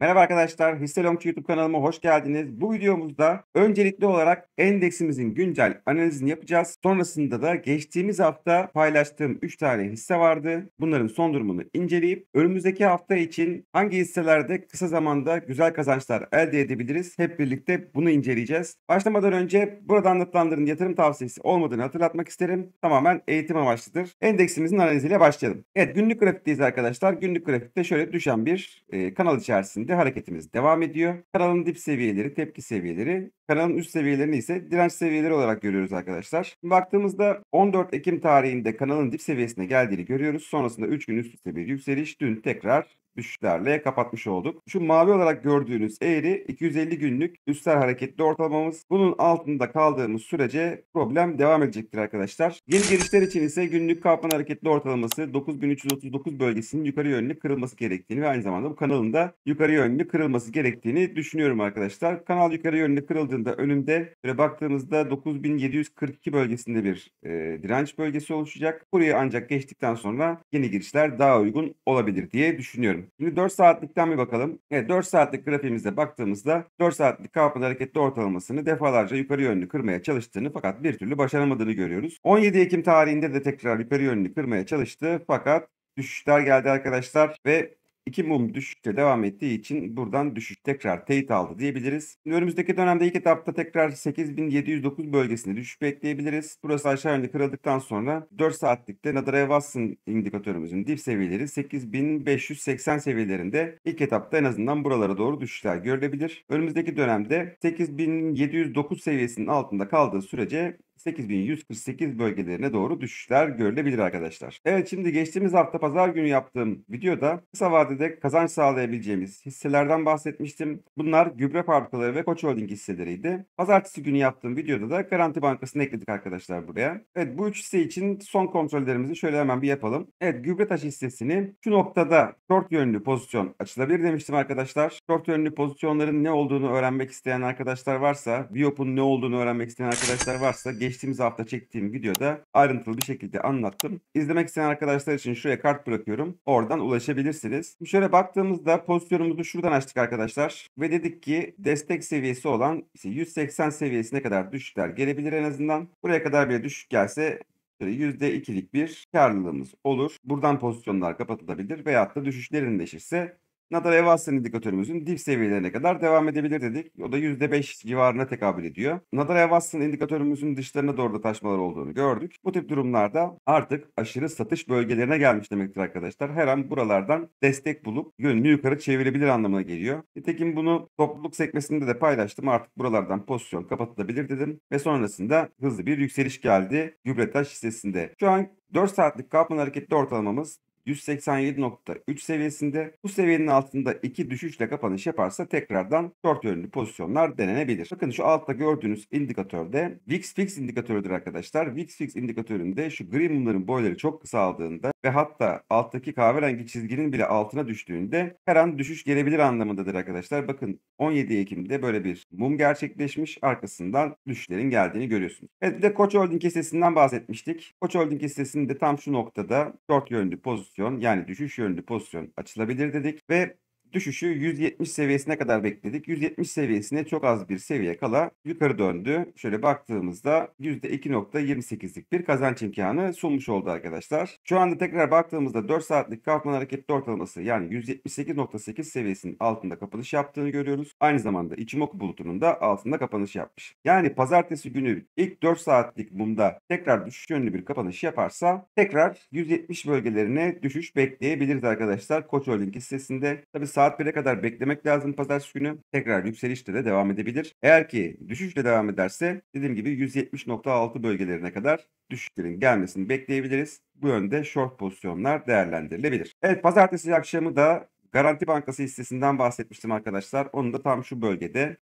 Merhaba arkadaşlar, Hisselong YouTube kanalıma hoş geldiniz. Bu videomuzda öncelikli olarak endeksimizin güncel analizini yapacağız. Sonrasında da geçtiğimiz hafta paylaştığım 3 tane hisse vardı. Bunların son durumunu inceleyip önümüzdeki hafta için hangi hisselerde kısa zamanda güzel kazançlar elde edebiliriz? Hep birlikte bunu inceleyeceğiz. Başlamadan önce burada anlatılanların yatırım tavsiyesi olmadığını hatırlatmak isterim. Tamamen eğitim amaçlıdır. Endeksimizin analiziyle başlayalım. Evet, günlük grafikteyiz arkadaşlar. Günlük grafikte şöyle düşen bir kanal içerisinde hareketimiz devam ediyor. Kanalın dip seviyeleri, tepki seviyeleri, kanalın üst seviyelerini ise direnç seviyeleri olarak görüyoruz arkadaşlar. Baktığımızda 14 Ekim tarihinde kanalın dip seviyesine geldiğini görüyoruz. Sonrasında 3 gün üst üste bir yükseliş, dün tekrar düşüşlerle kapatmış olduk. Şu mavi olarak gördüğünüz eğri 250 günlük üstel hareketli ortalamamız. Bunun altında kaldığımız sürece problem devam edecektir arkadaşlar. Yeni girişler için ise günlük Kaplan hareketli ortalaması 9339 bölgesinin yukarı yönlü kırılması gerektiğini ve aynı zamanda bu kanalın da yukarı yönlü kırılması gerektiğini düşünüyorum arkadaşlar. Kanal yukarı yönlü kırıldığında önünde böyle baktığımızda 9742 bölgesinde bir direnç bölgesi oluşacak. Burayı ancak geçtikten sonra yeni girişler daha uygun olabilir diye düşünüyorum. Şimdi 4 saatlikten bir bakalım. Evet, 4 saatlik grafiğimize baktığımızda 4 saatlik Kaplan hareketli ortalamasını defalarca yukarı yönlü kırmaya çalıştığını fakat bir türlü başaramadığını görüyoruz. 17 Ekim tarihinde de tekrar yukarı yönlü kırmaya çalıştı fakat düşüşler geldi arkadaşlar ve 2 mum düşüşte devam ettiği için buradan düşüş tekrar teyit aldı diyebiliriz. Şimdi önümüzdeki dönemde ilk etapta tekrar 8709 bölgesinde düşüş bekleyebiliriz. Burası aşağı yönlü kırıldıktan sonra 4 saatlikte Nadaraya-Watson indikatörümüzün dip seviyeleri 8580 seviyelerinde ilk etapta en azından buralara doğru düşüşler görülebilir. Önümüzdeki dönemde 8709 seviyesinin altında kaldığı sürece 8148 bölgelerine doğru düşüşler görülebilir arkadaşlar. Evet, şimdi geçtiğimiz hafta pazar günü yaptığım videoda kısa vadede kazanç sağlayabileceğimiz hisselerden bahsetmiştim. Bunlar gübre fabrikaları ve Koç Holding hisseleriydi. Pazartesi günü yaptığım videoda da Garanti Bankası'nı ekledik arkadaşlar buraya. Evet, bu üç hisse için son kontrollerimizi şöyle hemen bir yapalım. Evet, Gübretaş hissesini şu noktada short yönlü pozisyon açılabilir demiştim arkadaşlar. Short yönlü pozisyonların ne olduğunu öğrenmek isteyen arkadaşlar varsa, Viop'un ne olduğunu öğrenmek isteyen arkadaşlar varsa geçtiğimiz hafta çektiğim videoda ayrıntılı bir şekilde anlattım. İzlemek isteyen arkadaşlar için şuraya kart bırakıyorum. Oradan ulaşabilirsiniz. Şimdi şöyle baktığımızda pozisyonumuzu şuradan açtık arkadaşlar. Ve dedik ki destek seviyesi olan 180 seviyesine kadar düşüşler gelebilir en azından. Buraya kadar bile düşüş gelse %2'lik bir karlılığımız olur. Buradan pozisyonlar kapatılabilir veyahut da düşüş derinleşirse Nadaraya-Watson indikatörümüzün dip seviyelerine kadar devam edebilir dedik. O da %5 civarına tekabül ediyor. Nadaraya-Watson indikatörümüzün dışlarına doğru da taşmalar olduğunu gördük. Bu tip durumlarda artık aşırı satış bölgelerine gelmiş demektir arkadaşlar. Her an buralardan destek bulup yönünü yukarı çevirebilir anlamına geliyor. Nitekim bunu topluluk sekmesinde de paylaştım. Artık buralardan pozisyon kapatılabilir dedim. Ve sonrasında hızlı bir yükseliş geldi Gübretaş hissesinde. Şu an 4 saatlik Kaplan hareketli ortalamamız 187.3 seviyesinde. Bu seviyenin altında 2 düşüşle kapanış yaparsa tekrardan short yönlü pozisyonlar denenebilir. Bakın şu altta gördüğünüz indikatörde VIX Fix indikatörüdür arkadaşlar. VIX Fix indikatöründe şu gri mumların boyları çok kısaldığında ve hatta alttaki kahverengi çizginin bile altına düştüğünde her an düşüş gelebilir anlamındadır arkadaşlar. Bakın 17 Ekim'de böyle bir mum gerçekleşmiş. Arkasından düşüşlerin geldiğini görüyorsunuz. Evet, bir de Koç Holding hissesinden bahsetmiştik. Koç Holding hissesinde tam şu noktada short yönlü pozisyon yani düşüş yönlü pozisyon açılabilir dedik ve düşüşü 170 seviyesine kadar bekledik. 170 seviyesine çok az bir seviye kala yukarı döndü. Şöyle baktığımızda %2.28'lik bir kazanç imkanı sunmuş oldu arkadaşlar. Şu anda tekrar baktığımızda 4 saatlik Kaufman hareketli ortalaması yani 178.8 seviyesinin altında kapanış yaptığını görüyoruz. Aynı zamanda Ichimoku bulutunun da altında kapanış yapmış. Yani pazartesi günü ilk 4 saatlik mumda tekrar düşüş yönlü bir kapanış yaparsa tekrar 170 bölgelerine düşüş bekleyebiliriz arkadaşlar Koç Holding hissesinde. Tabi saat 1'e kadar beklemek lazım pazartesi günü. Tekrar yükselişte de devam edebilir. Eğer ki düşüşle devam ederse dediğim gibi 170.6 bölgelerine kadar düşüşlerin gelmesini bekleyebiliriz. Bu yönde short pozisyonlar değerlendirilebilir. Evet, pazartesi akşamı da Garanti Bankası hissesinden bahsetmiştim arkadaşlar. Onun da tam şu bölgede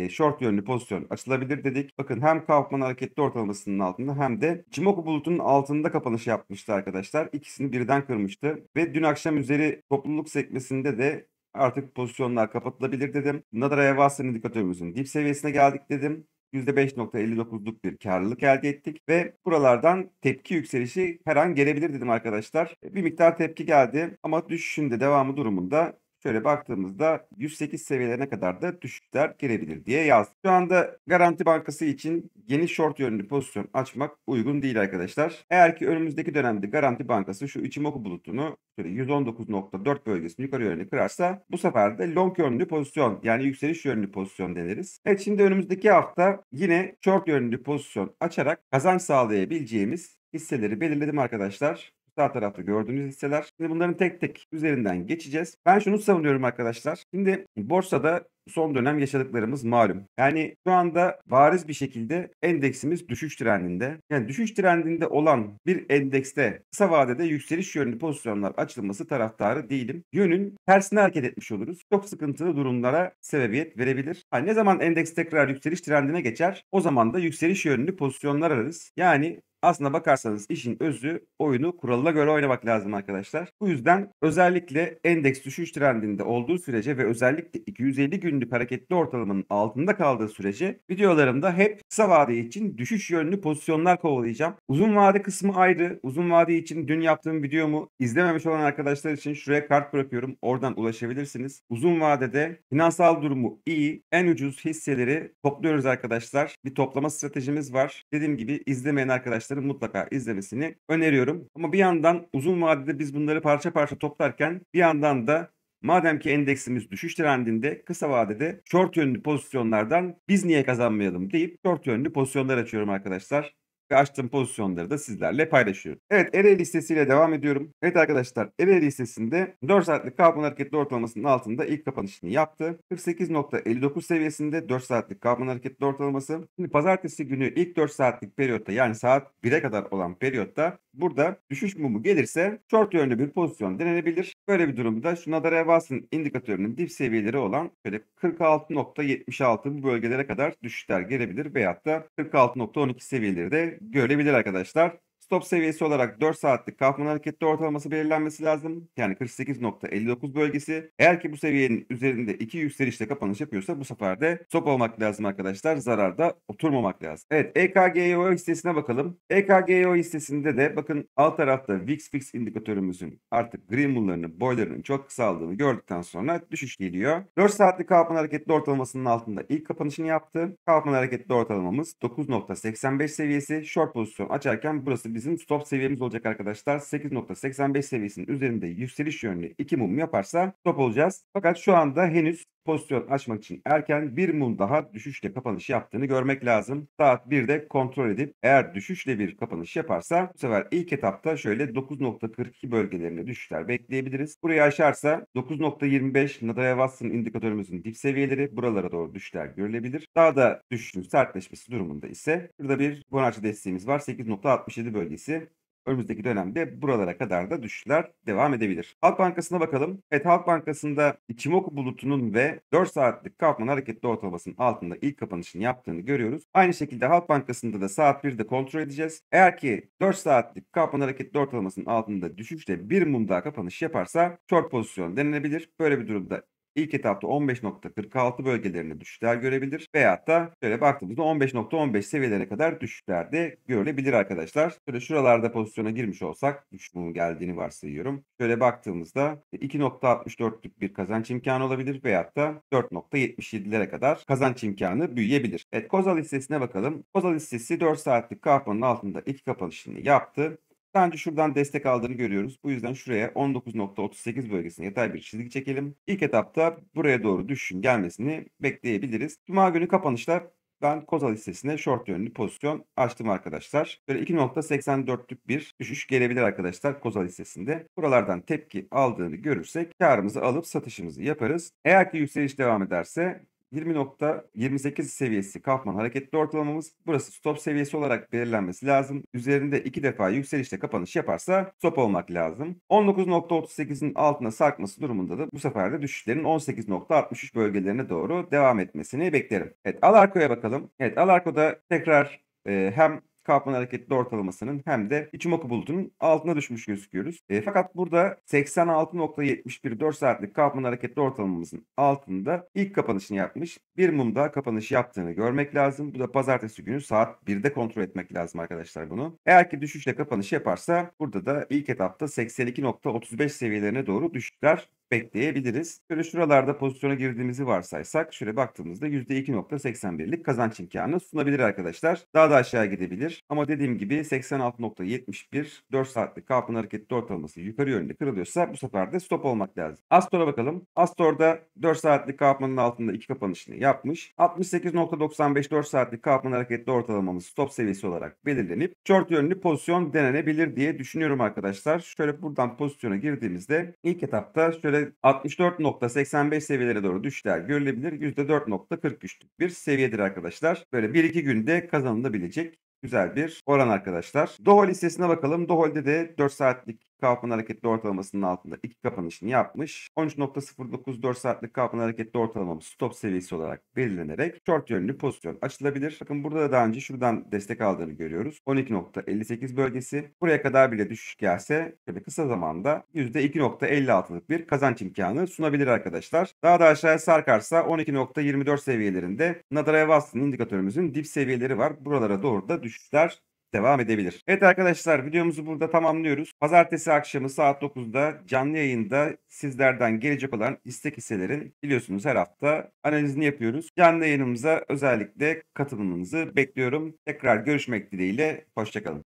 short yönlü pozisyon açılabilir dedik. Bakın hem Kaufman hareketli ortalamasının altında hem de Ichimoku bulutunun altında kapanış yapmıştı arkadaşlar. İkisini birden kırmıştı. Ve dün akşam üzeri topluluk sekmesinde de artık pozisyonlar kapatılabilir dedim. Nadaraya-Watson indikatörümüzün dip seviyesine geldik dedim. %5.59'luk bir karlılık elde ettik ve buralardan tepki yükselişi her an gelebilir dedim arkadaşlar. Bir miktar tepki geldi ama düşüşün de devamı durumunda Şöyle baktığımızda 108 seviyelerine kadar da düşüşler gelebilir diye yazdım. Şu anda Garanti Bankası için yeni short yönlü pozisyon açmak uygun değil arkadaşlar. Eğer ki önümüzdeki dönemde Garanti Bankası şu Ichimoku bulutunu şöyle 119.4 bölgesini yukarı yönlü kırarsa bu sefer de long yönlü pozisyon yani yükseliş yönlü pozisyon deneriz. Evet, şimdi önümüzdeki hafta yine short yönlü pozisyon açarak kazanç sağlayabileceğimiz hisseleri belirledim arkadaşlar. Sağ tarafta gördüğünüz hisseler. Şimdi bunların tek tek üzerinden geçeceğiz. Ben şunu savunuyorum arkadaşlar. Şimdi borsada son dönem yaşadıklarımız malum. Yani şu anda bariz bir şekilde endeksimiz düşüş trendinde. Yani düşüş trendinde olan bir endekste kısa vadede yükseliş yönlü pozisyonlar açılması taraftarı değilim. Yönün tersine hareket etmiş oluruz. Çok sıkıntılı durumlara sebebiyet verebilir. Yani ne zaman endeks tekrar yükseliş trendine geçer, o zaman da yükseliş yönlü pozisyonlar ararız. Yani aslına bakarsanız işin özü oyunu kuralına göre oynamak lazım arkadaşlar. Bu yüzden özellikle endeks düşüş trendinde olduğu sürece ve özellikle 250 günlük hareketli ortalamanın altında kaldığı sürece videolarımda hep kısa vade için düşüş yönlü pozisyonlar kovalayacağım. Uzun vade kısmı ayrı. Uzun vade için dün yaptığım videomu izlememiş olan arkadaşlar için şuraya kart bırakıyorum. Oradan ulaşabilirsiniz. Uzun vadede finansal durumu iyi, en ucuz hisseleri topluyoruz arkadaşlar. Bir toplama stratejimiz var. Dediğim gibi izlemeyen arkadaşlar mutlaka izlemesini öneriyorum. Ama bir yandan uzun vadede biz bunları parça parça toplarken bir yandan da madem ki endeksimiz düşüş trendinde kısa vadede short yönlü pozisyonlardan biz niye kazanmayalım deyip short yönlü pozisyonlar açıyorum arkadaşlar. Ve açtığım pozisyonları da sizlerle paylaşıyorum. Evet, RL listesiyle devam ediyorum. Evet arkadaşlar, RL listesinde 4 saatlik Kapan hareketli ortalamasının altında ilk kapanışını yaptı. 48.59 seviyesinde 4 saatlik Kapan hareketli ortalaması. Şimdi pazartesi günü ilk 4 saatlik periyotta yani saat 1'e kadar olan periyotta burada düşüş mumu gelirse short yönlü bir pozisyon denenebilir. Böyle bir durumda şu Nadar Evas'ın indikatörünün dip seviyeleri olan şöyle 46.76 bu bölgelere kadar düşüşler gelebilir veyahut da 46.12 seviyeleri de görebilir arkadaşlar. Stop seviyesi olarak 4 saatlik Kaufman hareketli ortalaması belirlenmesi lazım. Yani 48.59 bölgesi. Eğer ki bu seviyenin üzerinde 2 yükselişle kapanış yapıyorsa bu sefer de stop olmak lazım arkadaşlar. Zararda oturmamak lazım. Evet, EKGO hissesine bakalım. EKGO hissesinde de bakın alt tarafta VIX Fix indikatörümüzün artık green mumlarının boylarının çok kısaldığını gördükten sonra düşüş geliyor. 4 saatlik Kaufman hareketli ortalamasının altında ilk kapanışını yaptı. Kaufman hareketli ortalamamız 9.85 seviyesi. Short pozisyon açarken burası bizim stop seviyemiz olacak arkadaşlar. 8.85 seviyesinin üzerinde yükseliş yönlü 2 mum yaparsa stop olacağız. Fakat şu anda henüz pozisyon açmak için erken, bir mum daha düşüşle kapanış yaptığını görmek lazım. Saat 1'de kontrol edip eğer düşüşle bir kapanış yaparsa bu sefer ilk etapta şöyle 9.42 bölgelerinde düşüşler bekleyebiliriz. Burayı aşarsa 9.25 Nadal Watson indikatörümüzün dip seviyeleri, buralara doğru düşüşler görülebilir. Daha da düşüşün sertleşmesi durumunda ise burada bir Fibonacci desteğimiz var. 8.67 bölgesi. Önümüzdeki dönemde buralara kadar da düşüşler devam edebilir. Halk Bankası'na bakalım. Evet, Halk Bankası'nda Ichimoku bulutunun ve 4 saatlik Kaufman hareketli ortalamasının altında ilk kapanışını yaptığını görüyoruz. Aynı şekilde Halk Bankası'nda da saat 1'de kontrol edeceğiz. Eğer ki 4 saatlik Kaufman hareketli ortalamasının altında düşüşle bir mum daha kapanış yaparsa short pozisyon denilebilir. Böyle bir durumda İlk etapta 15.46 bölgelerine düşüşler görebilir veyahut da şöyle baktığımızda 15.15 seviyelerine kadar düşüşler de görülebilir arkadaşlar. Şöyle şuralarda pozisyona girmiş olsak düşüşün geldiğini varsayıyorum. Şöyle baktığımızda 2.64'lük bir kazanç imkanı olabilir veyahut da 4.77'lere kadar kazanç imkanı büyüyebilir. Evet, Kozal hissesine bakalım. Kozal hissesi 4 saatlik kapanın altında ilk kapanışını yaptı. Daha önce şuradan destek aldığını görüyoruz. Bu yüzden şuraya 19.38 bölgesine yatay bir çizgi çekelim. İlk etapta buraya doğru düşüşün gelmesini bekleyebiliriz. Cuma günü kapanışta ben Kozal hissesine short yönlü pozisyon açtım arkadaşlar. Böyle 2.84'lük bir düşüş gelebilir arkadaşlar Kozal hissesinde. Buralardan tepki aldığını görürsek karımızı alıp satışımızı yaparız. Eğer ki yükseliş devam ederse 20.28 seviyesi Kaufman hareketli ortalamamız. Burası stop seviyesi olarak belirlenmesi lazım. Üzerinde 2 defa yükselişle kapanış yaparsa stop olmak lazım. 19.38'in altına sarkması durumunda da bu sefer de düşüşlerin 18.63 bölgelerine doğru devam etmesini beklerim. Evet, Alarko'ya bakalım. Evet, Alarko'da tekrar hem Kaufman hareketli ortalamasının hem de Ichimoku bulutunun altına düşmüş gözüküyoruz. Fakat burada 86.71 4 saatlik Kaufman hareketli ortalamamızın altında ilk kapanışını yapmış. Bir mum daha kapanış yaptığını görmek lazım. Bu da pazartesi günü saat 1'de kontrol etmek lazım arkadaşlar bunu. Eğer ki düşüşle kapanış yaparsa burada da ilk etapta 82.35 seviyelerine doğru düşüşler bekleyebiliriz. Şöyle şuralarda pozisyona girdiğimizi varsaysak şöyle baktığımızda %2.81'lik kazanç imkânı sunabilir arkadaşlar. Daha da aşağı gidebilir ama dediğim gibi 86.71 4 saatlik Kaplan hareketli ortalaması yukarı yönlü kırılıyorsa bu sefer de stop olmak lazım. Astor'a bakalım. Astor'da 4 saatlik Kaplan'ın altında 2 kapanışını yapmış. 68.95 4 saatlik Kaplan hareketli ortalamamız stop seviyesi olarak belirlenip short yönlü pozisyon denenebilir diye düşünüyorum arkadaşlar. Şöyle buradan pozisyona girdiğimizde ilk etapta şöyle 64.85 seviyelere doğru düşüşler görülebilir. %4.43'lük bir seviyedir arkadaşlar. Böyle 1-2 günde kazanılabilecek güzel bir oran arkadaşlar. Dohol hissesine bakalım. Dohol'de de 4 saatlik Kaufman hareketli ortalamasının altında 2 kapanışını yapmış. 13.09 4 saatlik Kaufman hareketli ortalamamız stop seviyesi olarak belirlenerek short yönlü pozisyon açılabilir. Bakın burada da daha önce şuradan destek aldığını görüyoruz. 12.58 bölgesi. Buraya kadar bile düşüş gelse böyle kısa zamanda %2.56'lık bir kazanç imkanı sunabilir arkadaşlar. Daha da aşağıya sarkarsa 12.24 seviyelerinde Nadar Evas'ın indikatörümüzün dip seviyeleri var. Buralara doğru da düşüşler devam edebilir. Evet arkadaşlar, videomuzu burada tamamlıyoruz. Pazartesi akşamı saat 9'da canlı yayında sizlerden gelecek olan istek hisselerin biliyorsunuz her hafta analizini yapıyoruz. Canlı yayınımıza özellikle katılımınızı bekliyorum. Tekrar görüşmek dileğiyle. Hoşça kalın.